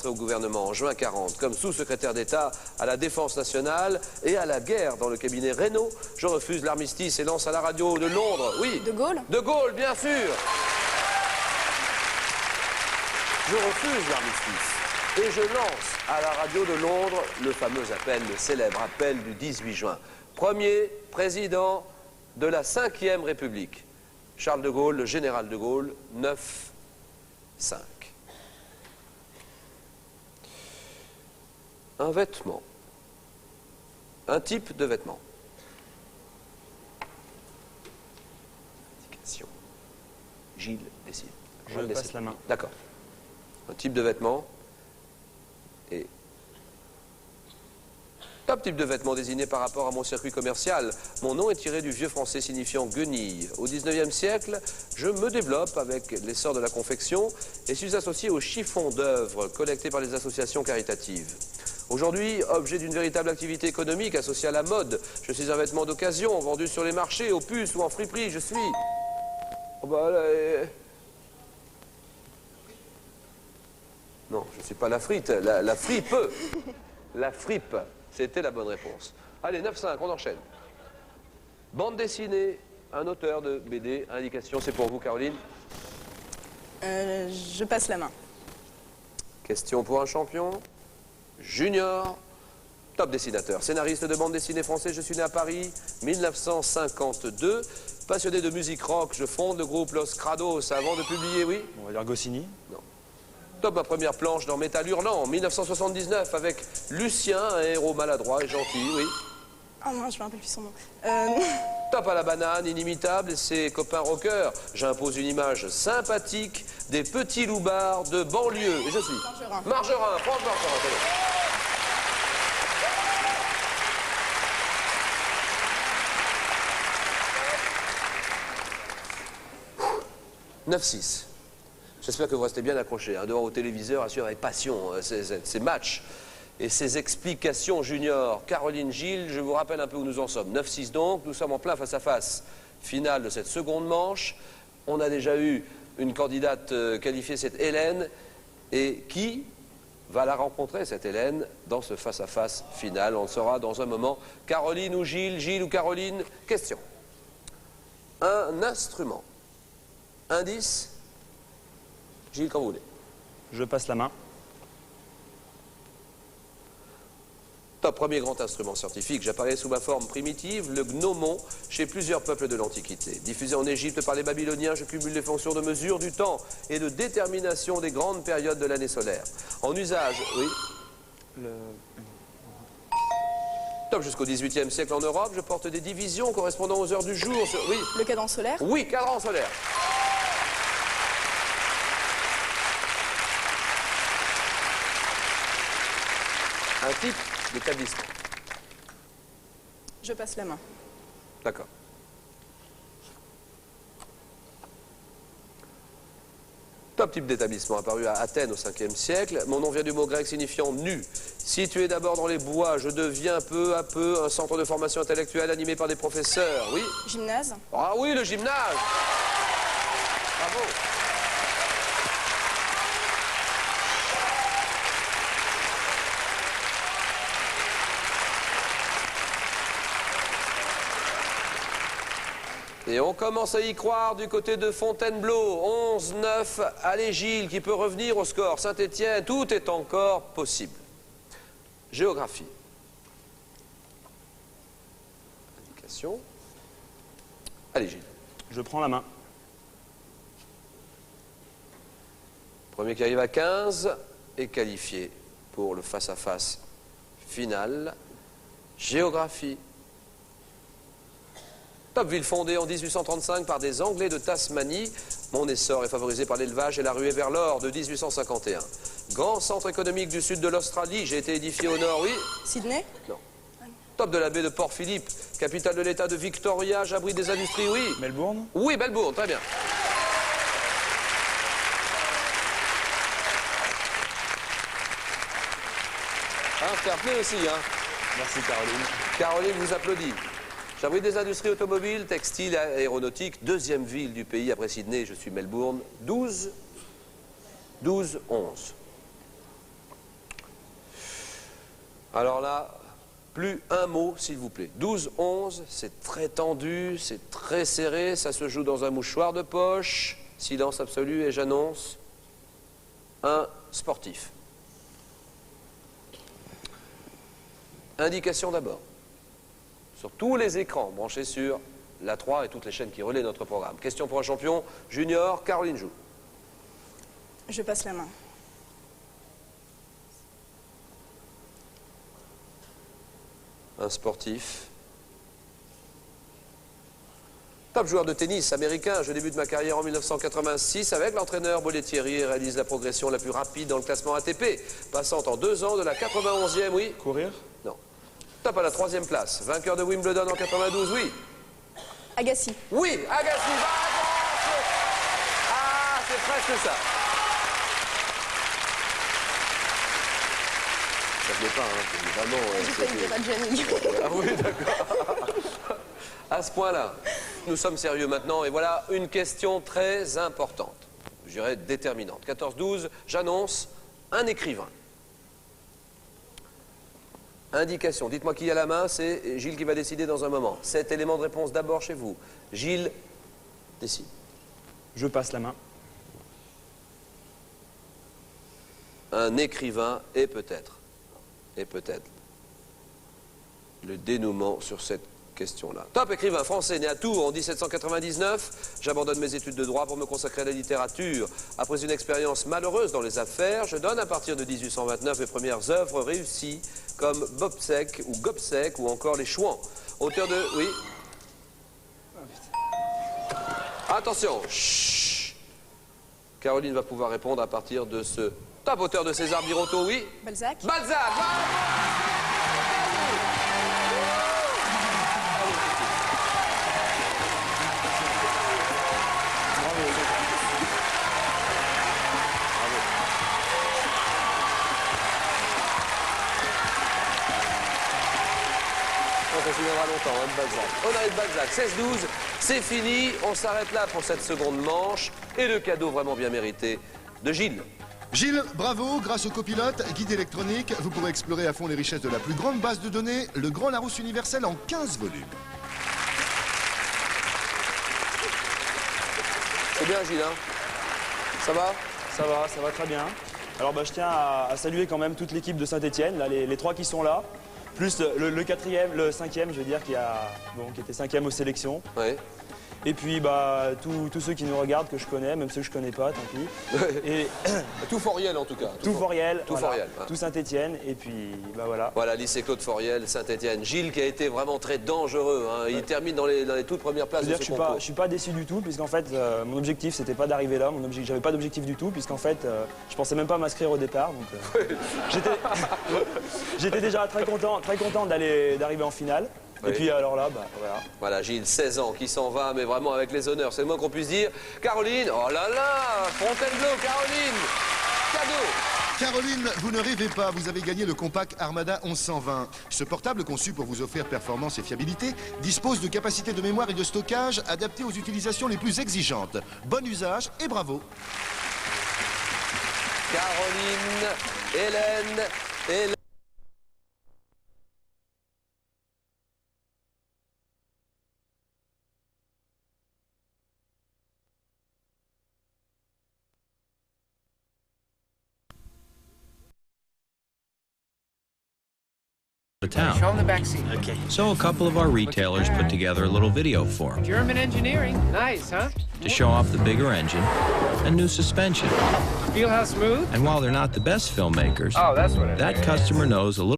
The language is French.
entré au gouvernement en juin 40 comme sous-secrétaire d'État à la Défense nationale et à la guerre dans le cabinet Reynaud. Je refuse l'armistice et lance à la radio de Londres. Oui. De Gaulle? De Gaulle, bien sûr. Je refuse l'armistice. Et je lance à la radio de Londres le fameux appel, le célèbre appel du 18 juin. Premier président de la 5e République. Charles de Gaulle, le général de Gaulle, 9-5. Un vêtement. Un type de vêtement. Indication. Gilles décide. Je passe la main. D'accord. Un type de vêtement et top type de vêtement désigné par rapport à mon circuit commercial. Mon nom est tiré du vieux français signifiant guenille. Au 19e siècle, je me développe avec l'essor de la confection et suis associé au chiffon d'œuvres collecté par les associations caritatives. Aujourd'hui, objet d'une véritable activité économique associée à la mode, je suis un vêtement d'occasion vendu sur les marchés, aux puces ou en friperie. Je suis... Oh bah là, non, je ne suis pas la frite, la fripe. La fripe, c'était la bonne réponse. Allez, 9-5, on enchaîne. Bande dessinée, un auteur de BD, indication, c'est pour vous, Caroline. Je passe la main. Question pour un champion. Junior, top dessinateur, scénariste de bande dessinée français, je suis né à Paris, 1952. Passionné de musique rock, je fonde le groupe Los Crados avant de publier, oui. On va dire Goscinny. Non. Top ma première planche dans Métal Hurlant en 1979 avec Lucien, un héros maladroit et gentil, oui. Oh non, je me rappelle plus son nom. Top à la banane, inimitable et ses copains rockers. J'impose une image sympathique des petits loupards de banlieue. Et je suis Margerin. Margerin, Franck Margerin. 9-6. J'espère que vous restez bien accrochés, devant vos téléviseurs, à suivre avec passion ces matchs et ces explications juniors. Caroline, Gilles, je vous rappelle un peu où nous en sommes. 9-6 donc, nous sommes en plein face-à-face finale de cette seconde manche. On a déjà eu une candidate qualifiée, c'est Hélène. Et qui va la rencontrer, cette Hélène, dans ce face-à-face final? On le saura dans un moment. Caroline ou Gilles, Gilles ou Caroline? Question. Un instrument. Indice. Gilles, quand vous voulez. Je passe la main. Top, premier grand instrument scientifique. J'apparais sous ma forme primitive, le gnomon, chez plusieurs peuples de l'Antiquité. Diffusé en Égypte par les Babyloniens, je cumule les fonctions de mesure du temps et de détermination des grandes périodes de l'année solaire. En usage, oui. Top, jusqu'au XVIIIe siècle en Europe, je porte des divisions correspondant aux heures du jour. Oui. Le cadran solaire? Oui, cadran solaire. Un type d'établissement. Je passe la main. D'accord. Top type d'établissement apparu à Athènes au 5e siècle. Mon nom vient du mot grec signifiant nu. Situé d'abord dans les bois, je deviens peu à peu un centre de formation intellectuelle animé par des professeurs. Oui. Gymnase? Ah oui, le gymnase. Bravo. Et on commence à y croire du côté de Fontainebleau. 11-9. Allez Gilles, qui peut revenir au score. Saint-Étienne, tout est encore possible. Géographie. Indication. Allez Gilles. Je prends la main. Premier qui arrive à 15 est qualifié pour le face-à-face final. Géographie. Top, ville fondée en 1835 par des Anglais de Tasmanie. Mon essor est favorisé par l'élevage et la ruée vers l'or de 1851. Grand centre économique du sud de l'Australie, j'ai été édifié au nord, oui. Sydney? Non. Top de la baie de Port-Phillip, capitale de l'état de Victoria, j'abrite des industries, oui. Melbourne? Oui, Melbourne, très bien. Fair play aussi, hein. Merci Caroline. Caroline vous applaudit. J'abrite des industries automobiles, textiles et aéronautiques. Deuxième ville du pays après Sydney, je suis Melbourne. 12, 11. Alors là, plus un mot, s'il vous plaît. 12-11, c'est très tendu, c'est très serré, ça se joue dans un mouchoir de poche. Silence absolu et j'annonce un sportif. Indication d'abord. Sur tous les écrans branchés sur la 3 et toutes les chaînes qui relaient notre programme. Question pour un champion junior, Caroline Joux. Je passe la main. Un sportif. Top joueur de tennis américain. Je débute ma carrière en 1986 avec l'entraîneur Bollettieri et réalise la progression la plus rapide dans le classement ATP, passant en 2 ans de la 91e, oui. Courir? Non. Top à la 3e place. Vainqueur de Wimbledon en 92, oui. Agassi. Oui, Agassi. Ah, c'est presque ça. Ça ne plaît pas, hein. Vraiment. J'ai failli dire Adjani. Ah oui, d'accord. À ce point-là, nous sommes sérieux maintenant et voilà une question très importante, je dirais déterminante. 14-12, j'annonce un écrivain. Indication, dites-moi qui a la main, c'est Gilles qui va décider dans un moment. 7 éléments de réponse d'abord chez vous. Gilles, décide. Je passe la main. Un écrivain et peut-être le dénouement sur cette question-là. Top, écrivain français, né à Tours en 1799. J'abandonne mes études de droit pour me consacrer à la littérature. Après une expérience malheureuse dans les affaires, je donne à partir de 1829 mes premières œuvres réussies, comme Bobsec ou Gobsec ou encore Les Chouans. Auteur de... Oui. Attention. Chut. Caroline va pouvoir répondre à partir de ce... Top, auteur de César Birotteau, oui. Balzac. Balzac. On se souviendra longtemps, hein, de Balzac. On arrive Balzac, 16-12, c'est fini. On s'arrête là pour cette seconde manche. Et le cadeau vraiment bien mérité de Gilles. Gilles, bravo, grâce au copilote, guide électronique, vous pourrez explorer à fond les richesses de la plus grande base de données, le Grand Larousse universel en 15 volumes. C'est bien Gilles, hein? Ça va? Ça va très bien. Alors je tiens à saluer quand même toute l'équipe de Saint-Etienne, là, les 3 qui sont là, plus le 4e, le 5e, je veux dire, qui était 5e aux sélections. Oui. Et puis tous ceux qui nous regardent, que je connais, même ceux que je connais pas, tant pis. Et tout Foriel en tout cas. Tout Foriel, tout voilà, Foriel. Hein. Tout Saint-Etienne, et puis voilà. Voilà, lycée Claude Foriel, Saint-Etienne. Gilles qui a été vraiment très dangereux. Hein. Il termine dans les toutes premières places de ce concours. Je suis pas déçu du tout, puisqu'en fait, mon objectif, c'était pas d'arriver là. J'avais pas d'objectif du tout, puisqu'en fait, je pensais même pas m'inscrire au départ. Donc, j'étais déjà très content d'arriver en finale. Oui. Et puis alors là, voilà. Voilà, Gilles, 16 ans, qui s'en va, mais vraiment avec les honneurs, c'est le moins qu'on puisse dire. Caroline, oh là là, Fontainebleau, Caroline, cadeau. Caroline, vous ne rêvez pas, vous avez gagné le compact Armada 1120. Ce portable, conçu pour vous offrir performance et fiabilité, dispose de capacités de mémoire et de stockage adaptées aux utilisations les plus exigeantes. Bon usage et bravo. Caroline, Hélène. The town. Show them the back seat. Okay. So a couple of our retailers put together a little video for them German engineering. Nice, huh? to show off the bigger engine and new suspension. Feel how smooth? And while they're not the best filmmakers, Oh, that's what it is. that customer knows a little